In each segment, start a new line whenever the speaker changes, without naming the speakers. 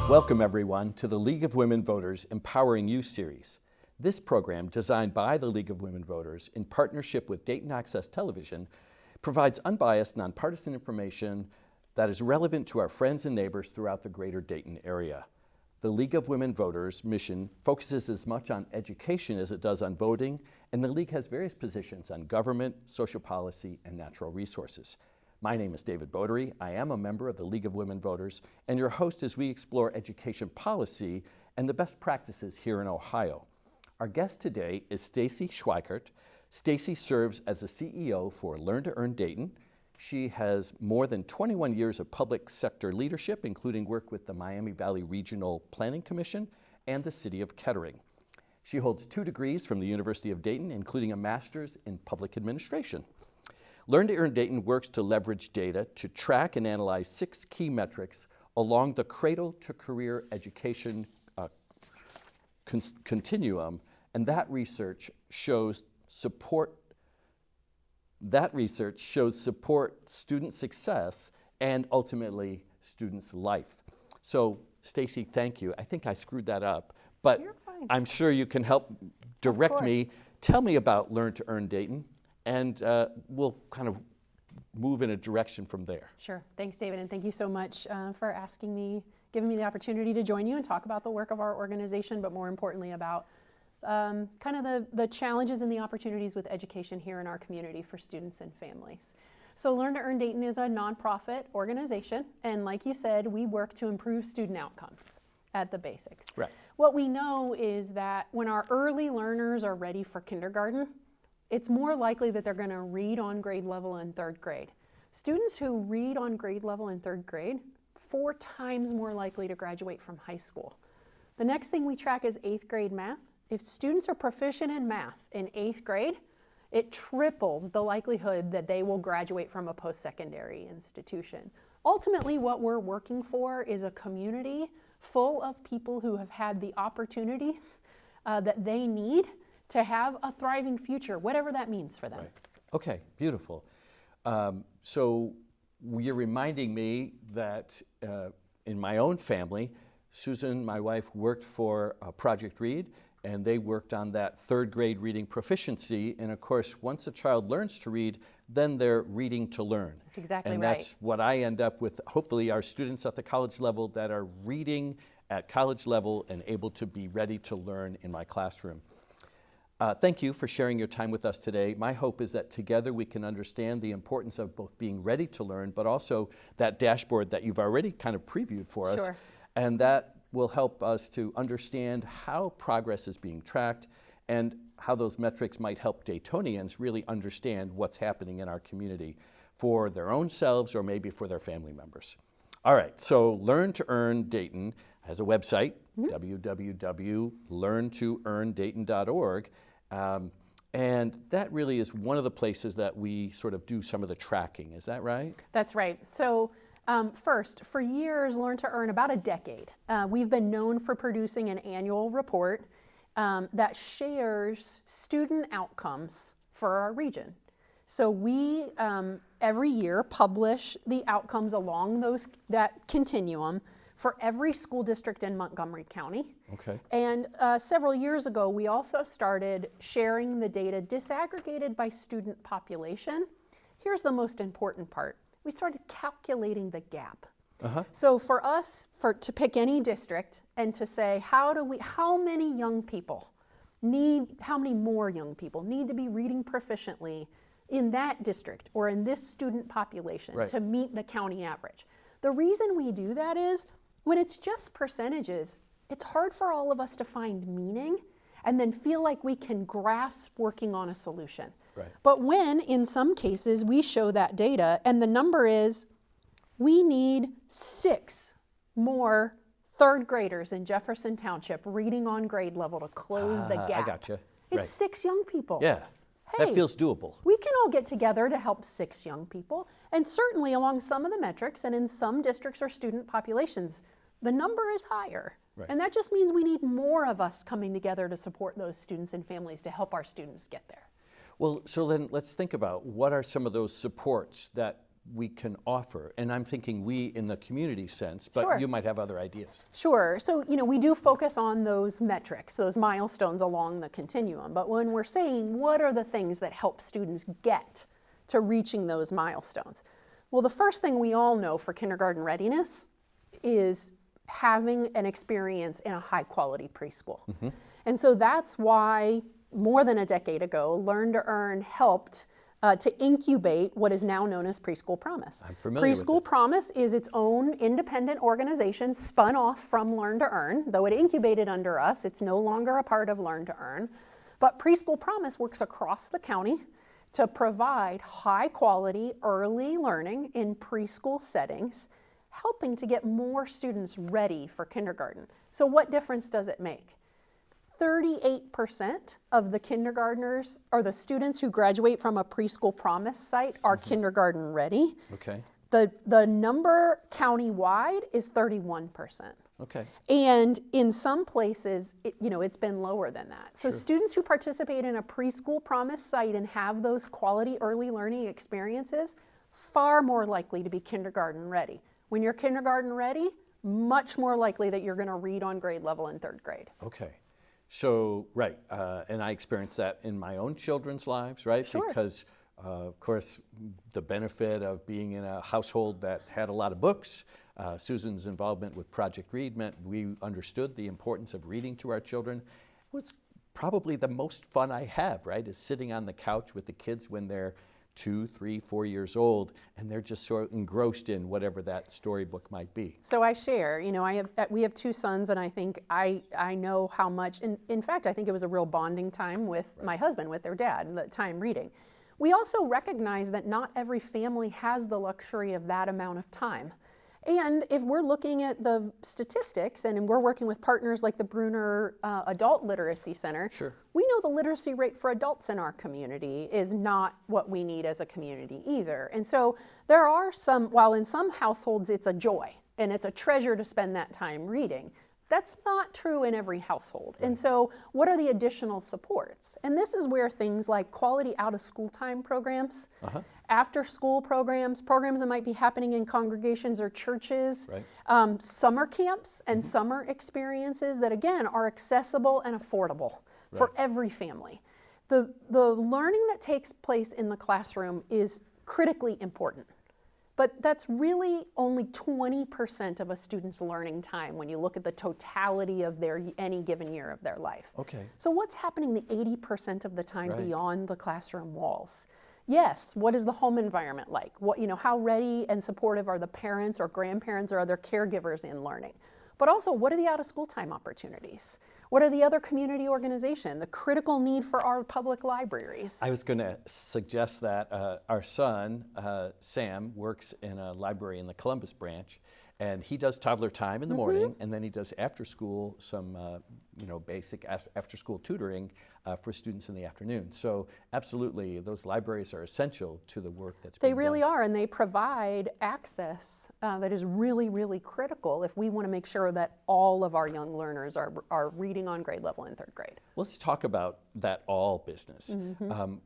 Welcome everyone to the League of Women Voters Empowering You series. This program, designed by the League of Women Voters in partnership with Dayton Access Television, provides unbiased, nonpartisan information that is relevant to our friends and neighbors throughout the greater Dayton area. The League of Women Voters mission focuses as much on education as it does on voting, and the League has various positions on government, social policy, and natural resources. My name is David Bodary. I am a member of the League of Women Voters and your host as we explore education policy and the best practices here in Ohio. Our guest today is Stacy Schweikart. Stacy serves as the CEO for Learn to Earn Dayton. She has more than 21 years of public sector leadership, including work with the Miami Valley Regional Planning Commission and the City of Kettering. She holds 2 degrees from the University of Dayton, including a master's in public administration. Learn to Earn Dayton works to leverage data to track and analyze 6 key metrics along the cradle-to-career education continuum, and that research shows support student success and ultimately students' life. So, Stacy, thank you. I think I screwed that up, but I'm sure you can help direct me. Tell me about Learn to Earn Dayton, and we'll kind of move in a direction from there.
Sure. Thanks, David, and thank you so much for giving me the opportunity to join you and talk about the work of our organization, but more importantly about kind of the challenges and the opportunities with education here in our community for students and families. So Learn to Earn Dayton is a nonprofit organization, and like you said, we work to improve student outcomes at the basics.
Right.
What we know is that when our early learners are ready for kindergarten, it's more likely that they're going to read on grade level in 3rd grade. Students who read on grade level in 3rd grade, 4 times more likely to graduate from high school. The next thing we track is 8th grade math. If students are proficient in math in 8th grade, it triples the likelihood that they will graduate from a post-secondary institution. Ultimately, what we're working for is a community full of people who have had the opportunities that they need to have a thriving future, whatever that means for them.
Right. Okay, beautiful. So you're reminding me that in my own family, Susan, my wife, worked for Project Read, and they worked on that 3rd grade reading proficiency. And of course, once a child learns to read, then they're reading to learn.
That's exactly right.
And that's what I end up with, hopefully, our students at the college level that are reading at college level and able to be ready to learn in my classroom. Thank you for sharing your time with us today. My hope is that together we can understand the importance of both being ready to learn, but also that dashboard that you've already kind of previewed for us.
Sure.
And that will help us to understand how progress is being tracked and how those metrics might help Daytonians really understand what's happening in our community for their own selves or maybe for their family members. All right, so Learn to Earn Dayton has a website, www.learntoearndayton.org. And that really is one of the places that we sort of do some of the tracking. Is that right?
That's right. So first, for years, Learn to Earn, about a decade, we've been known for producing an annual report that shares student outcomes for our region. So we, every year, publish the outcomes along that continuum for every school district in Montgomery County.
Okay.
And several years ago, we also started sharing the data disaggregated by student population. Here's the most important part. We started calculating the gap. So for us, to pick any district and to say, how many more young people need to be reading proficiently in that district or in this student population to meet the county average. The reason we do that is when it's just percentages, it's hard for all of us to find meaning and then feel like we can grasp working on a solution.
Right.
But when, in some cases, we show that data and the number is we need 6 more 3rd graders in Jefferson Township reading on grade level to close the gap.
I gotcha.
It's 6 young people.
Yeah,
Hey,
that feels doable.
We can all get together to help 6 young people, and certainly along some of the metrics and in some districts or student populations, the number is higher.
Right.
And that just means we need more of us coming together to support those students and families to help our students get there.
Well, so then let's think about what are some of those supports that we can offer? And I'm thinking we in the community sense, but
Sure.
you might have other ideas.
Sure. So, we do focus on those metrics, those milestones along the continuum. But when we're saying what are the things that help students get to reaching those milestones? Well, the first thing we all know for kindergarten readiness is having an experience in a high quality preschool. And so that's why more than a decade ago, Learn to Earn helped to incubate what is now known as Preschool Promise.
I'm familiar with
Preschool
it.
Promise is its own independent organization spun off from Learn to Earn. Though it incubated under us, it's no longer a part of Learn to Earn. But Preschool Promise works across the county to provide high quality early learning in preschool settings, helping to get more students ready for kindergarten. So what difference does it make? 38% of the kindergartners or the students who graduate from a Preschool Promise site are kindergarten ready.
Okay.
The number countywide is 31%.
Okay.
And in some places, it's been lower than that. So
Sure.
students who participate in a Preschool Promise site and have those quality early learning experiences, far more likely to be kindergarten ready. When you're kindergarten ready, much more likely that you're going to read on grade level in third grade.
Okay. So, right, and I experienced that in my own children's lives, right?
Sure.
Because, of course, the benefit of being in a household that had a lot of books, Susan's involvement with Project Read meant we understood the importance of reading to our children. It was probably the most fun I have, right, is sitting on the couch with the kids when they're 2, 3, 4 years old, and they're just sort of engrossed in whatever that storybook might be.
So I share, we have 2 sons, and I think I know how much, in fact, I think it was a real bonding time with my husband, with their dad, the time reading. We also recognize that not every family has the luxury of that amount of time. And if we're looking at the statistics, and we're working with partners like the Bruner Adult Literacy Center,
Sure.
we know the literacy rate for adults in our community is not what we need as a community either. And so there are some, while in some households it's a joy and it's a treasure to spend that time reading, that's not true in every household. And so what are the additional supports? And this is where things like quality out of school time programs, after school programs that might be happening in congregations or churches, summer camps and summer experiences that again are accessible and affordable for every family. The learning that takes place in the classroom is critically important. But that's really only 20% of a student's learning time when you look at the totality of their any given year of their life.
Okay.
So what's happening the 80% of the time
Right.
beyond the classroom walls? Yes, what is the home environment like? How ready and supportive are the parents or grandparents or other caregivers in learning? But also, what are the out-of-school time opportunities? What are the other community organizations? The critical need for our public libraries.
I was going to suggest that our son, Sam, works in a library in the Columbus branch, and he does toddler time in the morning, and then he does after school some basic after school tutoring for students in the afternoon. So absolutely, those libraries are essential to the work that's being
They really
done.
are, and they provide access that is really, really critical if we want to make sure that all of our young learners are reading on grade level in third grade.
Let's talk about that all business,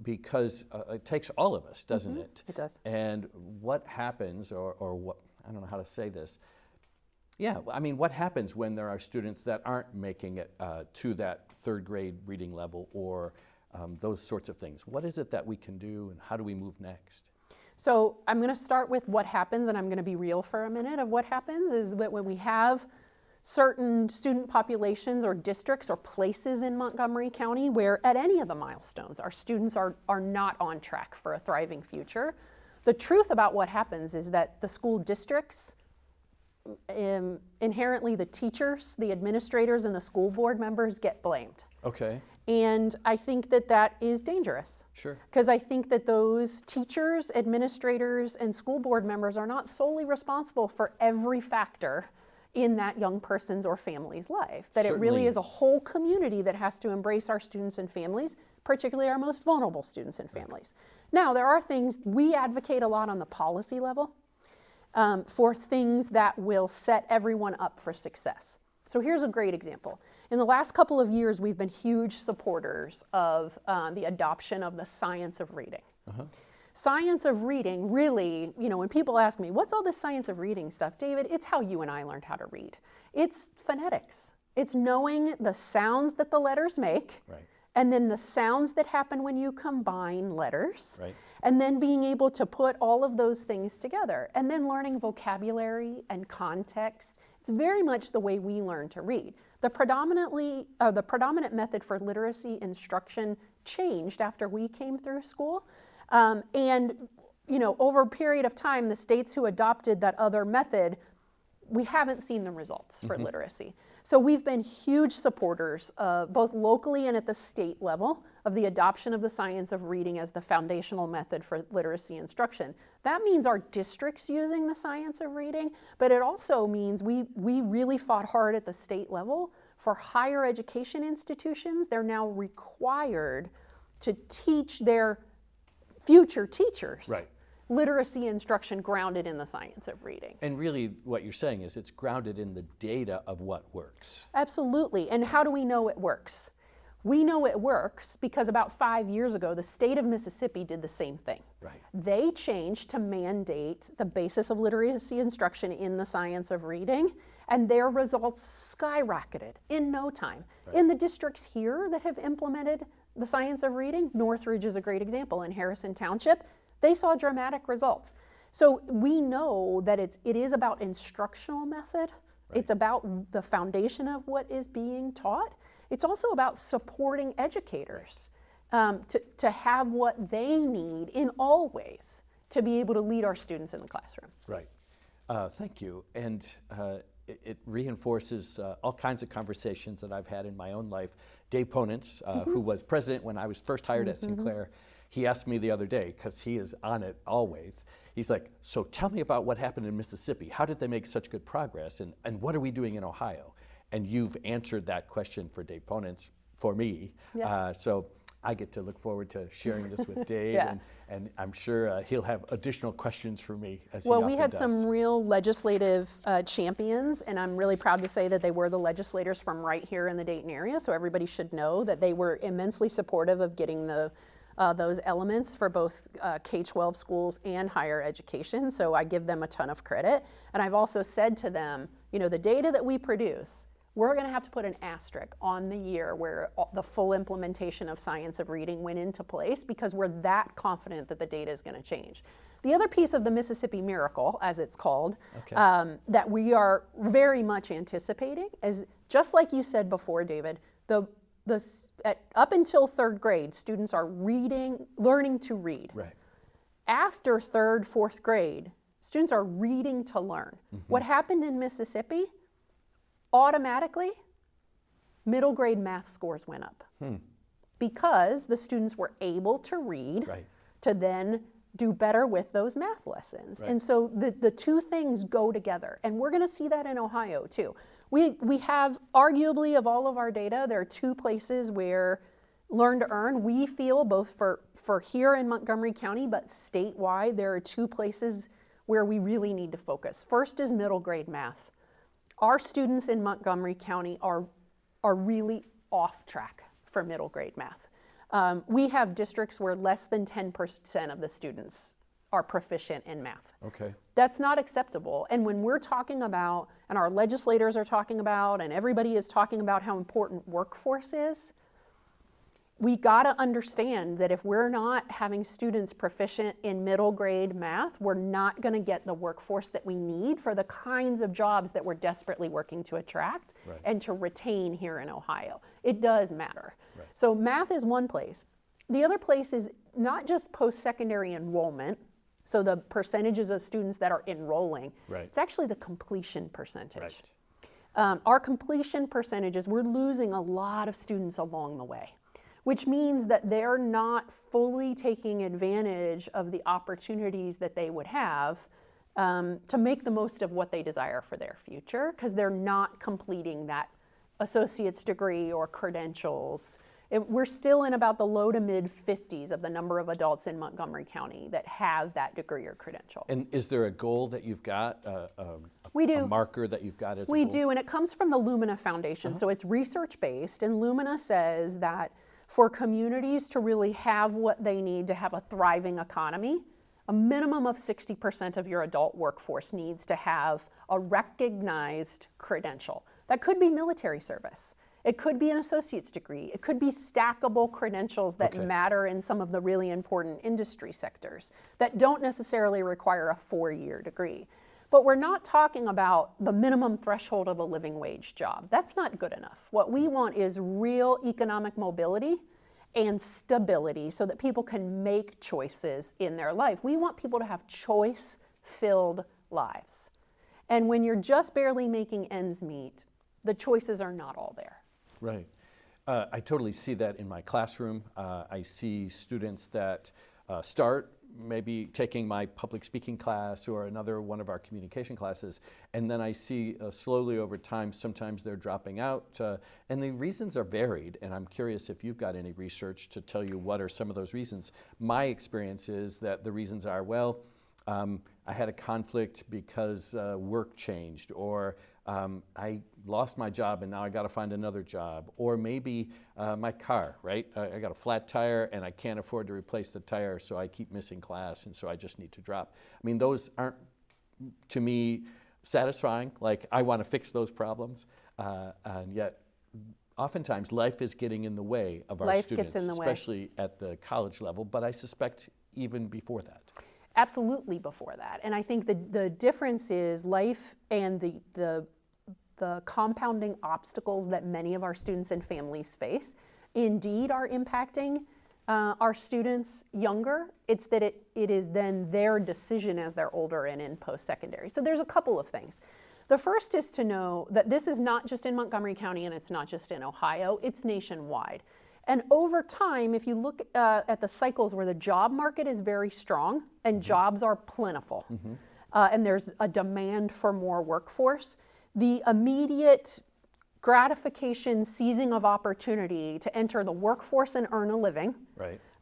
because it takes all of us, doesn't it?
It does.
And what happens, or what, I don't know how to say this. Yeah, I mean, what happens when there are students that aren't making it to that third grade reading level or those sorts of things? What is it that we can do, and how do we move next?
So I'm going to start with what happens, and I'm going to be real for a minute of what happens is that when we have certain student populations or districts or places in Montgomery County where at any of the milestones our students are not on track for a thriving future, the truth about what happens is that the school districts, inherently the teachers, the administrators, and the school board members get blamed.
Okay,
And I think that that is dangerous.
sure.
Because I think that those teachers, administrators, and school board members are not solely responsible for every factor in that young person's or family's life. That it really
Certainly.
is a whole community that has to embrace our students and families, particularly our most vulnerable students and families. Now, there are things we advocate a lot on the policy level for things that will set everyone up for success. So here's a great example. In the last couple of years, we've been huge supporters of the adoption of the science of reading. Science of reading, really, when people ask me, what's all this science of reading stuff? David, it's how you and I learned how to read. It's phonetics. It's knowing the sounds that the letters make,
Right.
and then the sounds that happen when you combine letters,
Right.
and then being able to put all of those things together, and then learning vocabulary and context. It's very much the way we learn to read. The predominant method for literacy instruction changed after we came through school. Over a period of time, the states who adopted that other method, we haven't seen the results for literacy. So we've been huge supporters, both locally and at the state level, of the adoption of the science of reading as the foundational method for literacy instruction. That means our districts using the science of reading, but it also means we really fought hard at the state level for higher education institutions. They're now required to teach their future teachers
Right.
literacy instruction grounded in the science of reading.
And really what you're saying is it's grounded in the data of what works.
Absolutely. And how do we know it works? We know it works because about 5 years ago, the state of Mississippi did the same thing.
Right.
They changed to mandate the basis of literacy instruction in the science of reading, and their results skyrocketed in no time.
Right.
In the districts here that have implemented the science of reading, Northridge is a great example. In Harrison Township, they saw dramatic results. So we know that it is about instructional method.
Right.
It's about the foundation of what is being taught. It's also about supporting educators to have what they need in all ways to be able to lead our students in the classroom.
Right. Thank you. And it reinforces all kinds of conversations that I've had in my own life. Dave Ponence, who was president when I was first hired at Sinclair, he asked me the other day, because he is on it always, he's like, so tell me about what happened in Mississippi. How did they make such good progress? And what are we doing in Ohio? And you've answered that question for Dave Ponence for me.
Yes.
So I get to look forward to sharing this with Dave,
Yeah.
and I'm sure he'll have additional questions for me, as
Well,
he
we
often
had
does.
some real legislative champions, and I'm really proud to say that they were the legislators from right here in the Dayton area, so everybody should know that they were immensely supportive of getting those elements for both K-12 schools and higher education, so I give them a ton of credit. And I've also said to them, the data that we produce, we're going to have to put an asterisk on the year where the full implementation of science of reading went into place, because we're that confident that the data is going to change. The other piece of the Mississippi Miracle, as it's called, that we are very much anticipating is, just like you said before, David, up until third grade, students are learning to read.
Right.
After third, fourth grade, students are reading to learn. What happened in Mississippi? Automatically, middle grade math scores went up because the students were able to read to then do better with those math lessons.
Right.
And so the two things go together, and we're going to see that in Ohio too. We have, arguably, of all of our data, there are two places where learn to earn, we feel, both for here in Montgomery County, but statewide, there are two places where we really need to focus. First is middle grade math. Our students in Montgomery County are really off track for middle grade math. We have districts where less than 10% of the students are proficient in math.
Okay.
That's not acceptable. And when we're talking about, and our legislators are talking about, and everybody is talking about how important workforce is, we gotta understand that if we're not having students proficient in middle grade math, we're not gonna get the workforce that we need for the kinds of jobs that we're desperately working to attract and to retain here in Ohio. It does matter.
Right.
So math is one place. The other place is not just post-secondary enrollment, so the percentages of students that are enrolling.
Right.
It's actually the completion percentage.
Right.
Our completion percentages, we're losing a lot of students along the way, which means that they're not fully taking advantage of the opportunities that they would have to make the most of what they desire for their future, because they're not completing that associate's degree or credentials. We're still in about the low to mid 50s of the number of adults in Montgomery County that have that degree or credential.
And is there a goal that you've got,
We do.
a marker that you've got as a
We
goal?
do, and it comes from the Lumina Foundation, so it's research-based, and Lumina says that For communities to really have what they need to have a thriving economy, a minimum of 60% of your adult workforce needs to have a recognized credential. That could be military service. It could be an associate's degree. It could be stackable credentials that matter in some of the really important industry sectors that don't necessarily require a 4-year degree. But we're not talking about the minimum threshold of a living wage job. That's not good enough. What we want is real economic mobility and stability so that people can make choices in their life. We want people to have choice-filled lives. And when you're just barely making ends meet, the choices are not all there.
Right. I totally see that in my classroom. I see students that start maybe taking my public speaking class or another one of our communication classes, and then I see slowly over time, sometimes they're dropping out, and the reasons are varied, and I'm curious if you've got any research to tell you what are some of those reasons. My experience is that the reasons are, well, I had a conflict because work changed, or I lost my job and now I got to find another job, or maybe my car, right? I got a flat tire and I can't afford to replace the tire, so I keep missing class, and so I just need to drop. I mean, those aren't, to me, satisfying. Like, I want to fix those problems, and yet oftentimes life is getting in the way of our students, especially at the college level, but I suspect even before that.
Absolutely before that. And I think the difference is life and the compounding obstacles that many of our students and families face indeed are impacting our students younger. It's that it is then their decision as they're older and in post-secondary. So there's a couple of things. The first is to know that this is not just in Montgomery County and it's not just in Ohio, it's nationwide. And over time, if you look at the cycles where the job market is very strong and jobs are plentiful, and there's a demand for more workforce, the immediate gratification, seizing of opportunity to enter the workforce and earn a living,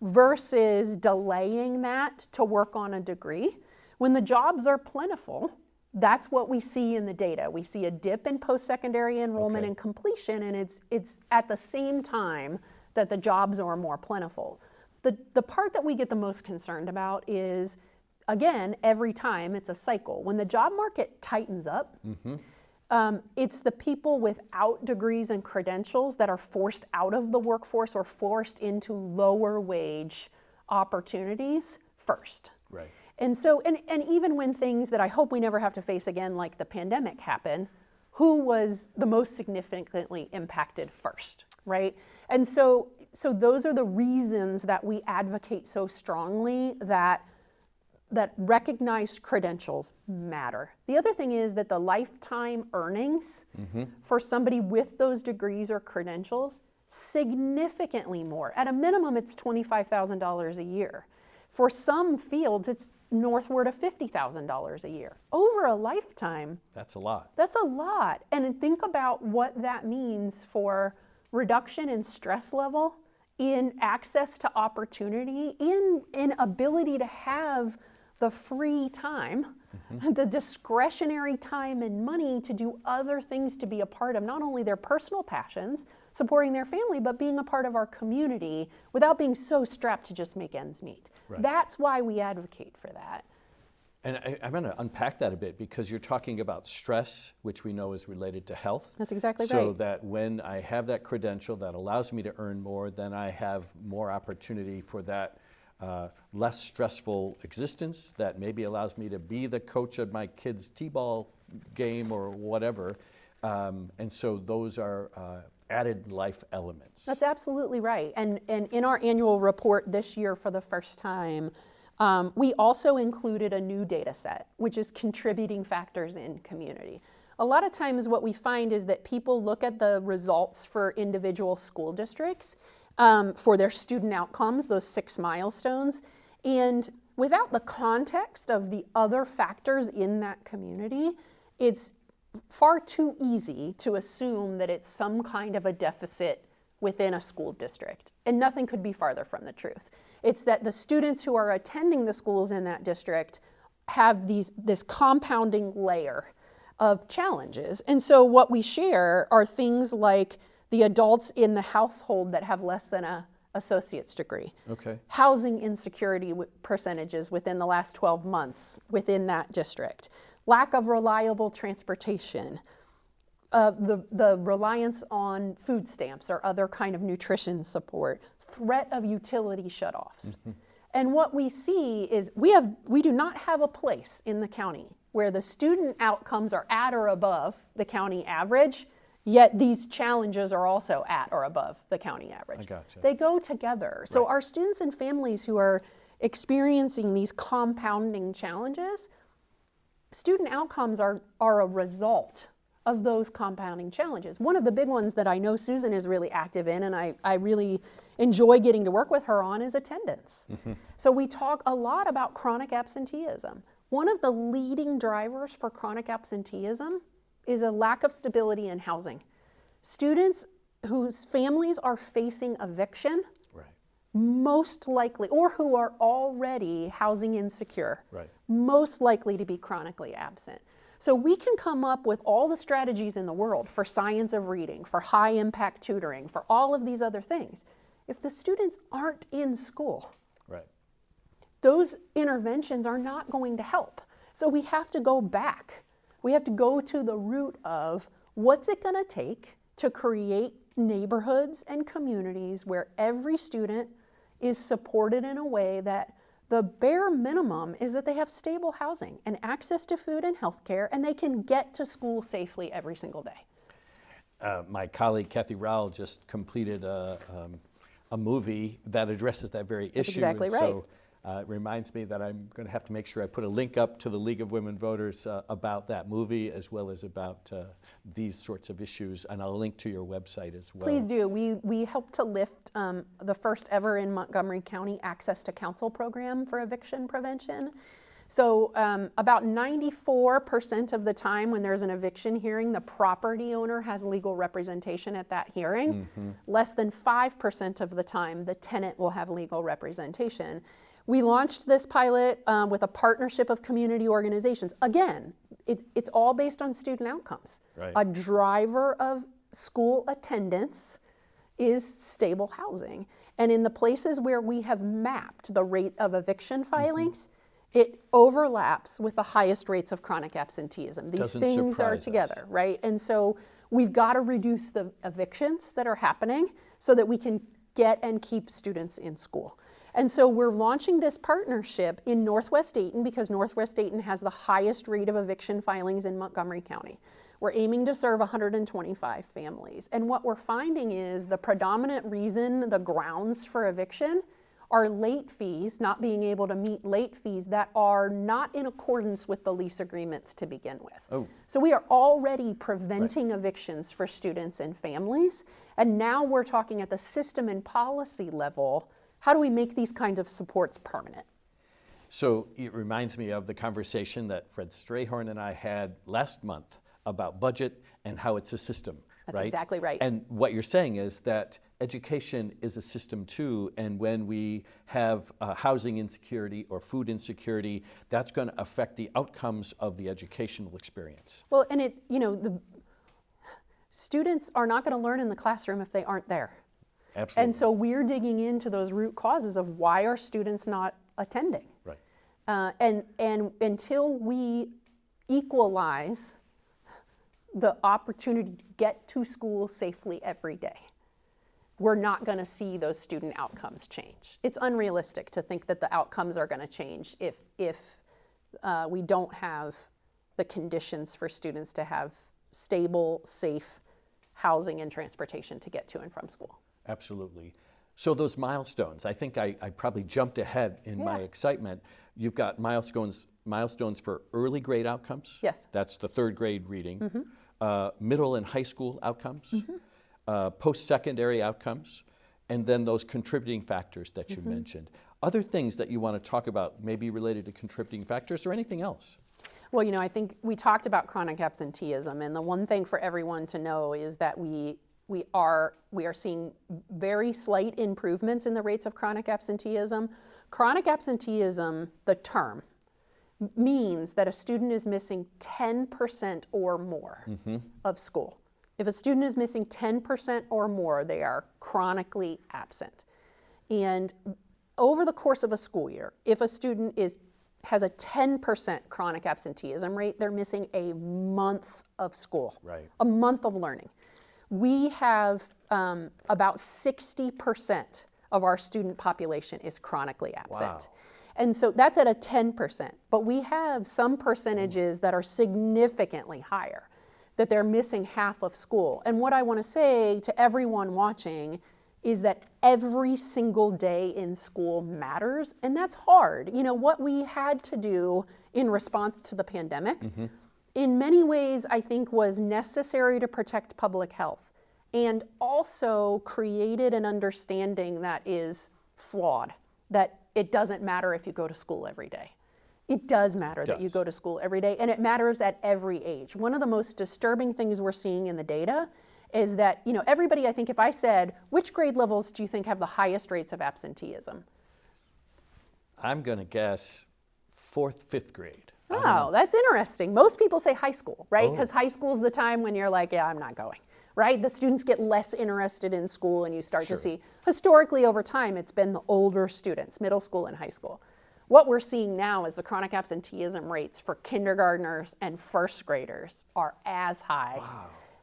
versus delaying that to work on a degree. When the jobs are plentiful, that's what we see in the data. We see a dip in post-secondary enrollment and completion, and it's at the same time that the jobs are more plentiful. The part that we get the most concerned about is, again, every time it's a cycle. When the job market tightens up, it's the people without degrees and credentials that are forced out of the workforce or forced into lower wage opportunities first.
Right.
And so, and even when things that I hope we never have to face again, like the pandemic, happen, who was the most significantly impacted first, right? And so those are the reasons that we advocate so strongly that recognized credentials matter. The other thing is that the lifetime earnings for somebody with those degrees or credentials, significantly more. At a minimum, it's $25,000 a year. For some fields, it's northward of $50,000 a year. Over a lifetime,
that's a lot.
That's a lot. And think about what that means for reduction in stress level, in access to opportunity, in ability to have the free time, the discretionary time and money to do other things, to be a part of not only their personal passions, supporting their family, but being a part of our community without being so strapped to just make ends meet. Right. That's why we advocate for that.
And I'm going to unpack that a bit, because you're talking about stress, which we know is related to health.
That's exactly right.
So that when I have that credential that allows me to earn more, then I have more opportunity for that less stressful existence that maybe allows me to be the coach of my kid's t-ball game or whatever. And so those are added life elements.
That's absolutely right. And in our annual report this year, for the first time, we also included a new data set, which is contributing factors in community. A lot of times what we find is that people look at the results for individual school districts for their student outcomes, those 6 milestones, and without the context of the other factors in that community, it's far too easy to assume that it's some kind of a deficit within a school district. And nothing could be farther from the truth. It's that the students who are attending the schools in that district have this compounding layer of challenges. And so what we share are things like the adults in the household that have less than associate's degree.
Okay.
Housing insecurity percentages within the last 12 months within that district. Lack of reliable transportation. The reliance on food stamps or other kind of nutrition support. Threat of utility shutoffs. And what we see is we do not have a place in the county where the student outcomes are at or above the county average, yet these challenges are also at or above the county average.
I gotcha.
They go together. So
Right.
our students and families who are experiencing these compounding challenges, student outcomes are a result of those compounding challenges. One of the big ones that I know Susan is really active in, and I really enjoy getting to work with her on, is attendance. So we talk a lot about chronic absenteeism. One of the leading drivers for chronic absenteeism is a lack of stability in housing. Students whose families are facing eviction,
Right.
most likely, or who are already housing insecure,
Right.
most likely to be chronically absent. So we can come up with all the strategies in the world for science of reading, for high impact tutoring, for all of these other things. If the students aren't in school,
Right.
those interventions are not going to help. So we have to go back. We have to go to the root of what's it going to take to create neighborhoods and communities where every student is supported in a way that the bare minimum is that they have stable housing and access to food and health care, and they can get to school safely every single day.
My colleague Kathy Rowell just completed a movie that addresses that very issue.
exactly
and
right.
So it reminds me that I'm going to have to make sure I put a link up to the League of Women Voters about that movie, as well as about these sorts of issues, and I'll link to your website as well.
Please do. We helped to lift the first ever in Montgomery County access to counsel program for eviction prevention. So about 94% of the time when there's an eviction hearing, the property owner has legal representation at that hearing. Less than 5% of the time, the tenant will have legal representation. We launched this pilot with a partnership of community organizations. Again, it's all based on student outcomes.
Right.
A driver of school attendance is stable housing. And in the places where we have mapped the rate of eviction filings, it overlaps with the highest rates of chronic absenteeism. These
Doesn't
things are
surprise
together,
us.
right? And so we've got to reduce the evictions that are happening so that we can get and keep students in school. And so we're launching this partnership in Northwest Dayton because Northwest Dayton has the highest rate of eviction filings in Montgomery County. We're aiming to serve 125 families. And what we're finding is the predominant reason, the grounds for eviction, are late fees, not being able to meet late fees that are not in accordance with the lease agreements to begin with.
Oh.
So we are already preventing evictions for students and families, and now we're talking at the system and policy level, how do we make these kinds of supports permanent?
So it reminds me of the conversation that Fred Strayhorn and I had last month about budget and how it's a system.
That's
right?
exactly right.
And what you're saying is that education is a system too, and when we have housing insecurity or food insecurity, that's going to affect the outcomes of the educational experience.
Well, and the students are not going to learn in the classroom if they aren't there.
Absolutely.
And so we're digging into those root causes of why are students not attending.
Right.
And until we equalize the opportunity to get to school safely every day, we're not going to see those student outcomes change. It's unrealistic to think that the outcomes are going to change if we don't have the conditions for students to have stable, safe housing and transportation to get to and from school.
Absolutely. So those milestones, I think I probably jumped ahead in my excitement. You've got milestones for early grade outcomes.
Yes.
That's the third grade reading. Middle and high school outcomes. Post-secondary outcomes. And then those contributing factors that you mentioned. Other things that you want to talk about, maybe related to contributing factors or anything else?
Well, I think we talked about chronic absenteeism, and the one thing for everyone to know is that we are seeing very slight improvements in the rates of chronic absenteeism. Chronic absenteeism, the term, means that a student is missing 10% or more of school. If a student is missing 10% or more, they are chronically absent. And over the course of a school year, if a student has a 10% chronic absenteeism rate, they're missing a month of school,
right.
a month of learning. We have about 60% of our student population is chronically absent.
Wow.
And so that's at a 10%, but we have some percentages that are significantly higher, that they're missing half of school. And what I want to say to everyone watching is that every single day in school matters, and that's hard. You know, what we had to do in response to the pandemic, in many ways, I think was necessary to protect public health, and also created an understanding that is flawed, that it doesn't matter if you go to school every day. It does matter that you go to school every day, and it matters at every age. One of the most disturbing things we're seeing in the data is that, you know, everybody, I think if I said, which grade levels do you think have the highest rates of absenteeism?
I'm going to guess 4th, 5th grade.
Oh, that's interesting. Most people say high school, right? Because high school is the time when you're like, yeah, I'm not going, right? The students get less interested in school, and you start to see, historically over time, it's been the older students, middle school and high school. What we're seeing now is the chronic absenteeism rates for kindergartners and first graders are as high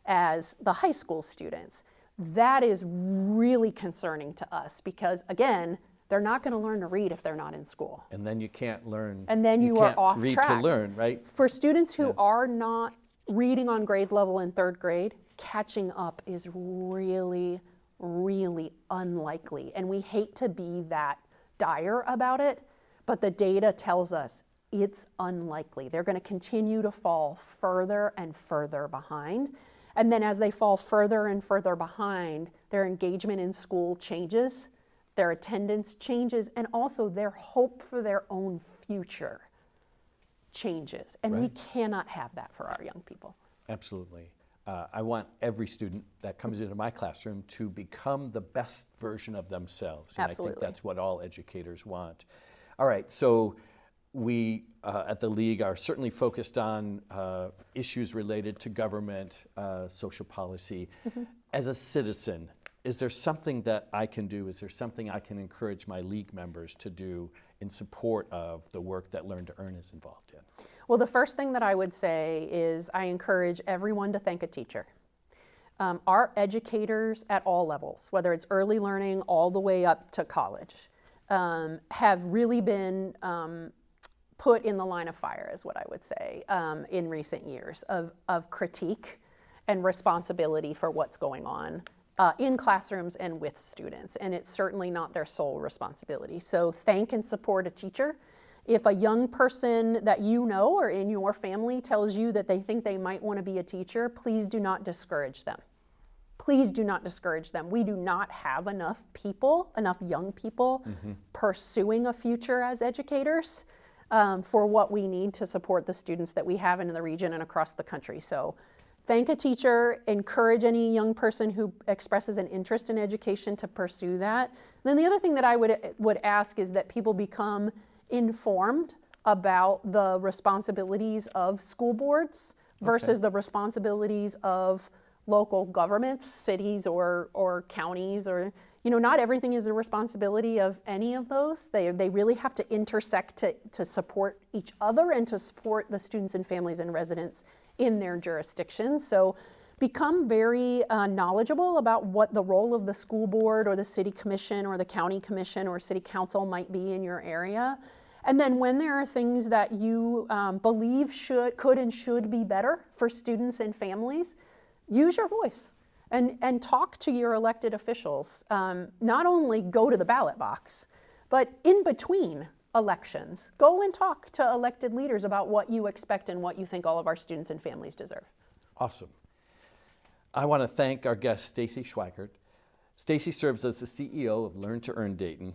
as the high school students. That is really concerning to us because, again, they're not going to learn to read if they're not in school.
And then you can't learn.
And then you are off
read
track.
to learn, right?
For students who are not reading on grade level in 3rd grade, catching up is really, really unlikely. And we hate to be that dire about it, but the data tells us it's unlikely. They're going to continue to fall further and further behind. And then as they fall further and further behind, their engagement in school changes, their attendance changes, and also their hope for their own future changes. And we cannot have that for our young people.
Absolutely. I want every student that comes into my classroom to become the best version of themselves. And
Absolutely.
I think that's what all educators want. All right, so we at the League are certainly focused on issues related to government, social policy. As a citizen, is there something that I can do? Is there something I can encourage my League members to do in support of the work that Learn to Earn is involved in?
Well, the first thing that I would say is I encourage everyone to thank a teacher. Our educators at all levels, whether it's early learning all the way up to college, have really been put in the line of fire, is what I would say, in recent years of critique and responsibility for what's going on in classrooms and with students. And it's certainly not their sole responsibility. So thank and support a teacher. If a young person that you know or in your family tells you that they think they might want to be a teacher, please do not discourage them. Please do not discourage them. We do not have enough people, enough young people pursuing a future as educators for what we need to support the students that we have in the region and across the country. So thank a teacher, encourage any young person who expresses an interest in education to pursue that. And then the other thing that I would ask is that people become informed about the responsibilities of school boards versus the responsibilities of local governments, cities or counties, or, you know, not everything is the responsibility of any of those. They really have to intersect to support each other and to support the students and families and residents in their jurisdictions. So become very knowledgeable about what the role of the school board or the city commission or the county commission or city council might be in your area. And then when there are things that you believe could and should be better for students and families, use your voice and talk to your elected officials. Not only go to the ballot box, but in between elections, go and talk to elected leaders about what you expect and what you think all of our students and families deserve.
Awesome. I want to thank our guest, Stacy Schweikart. Stacy serves as the CEO of Learn to Earn Dayton.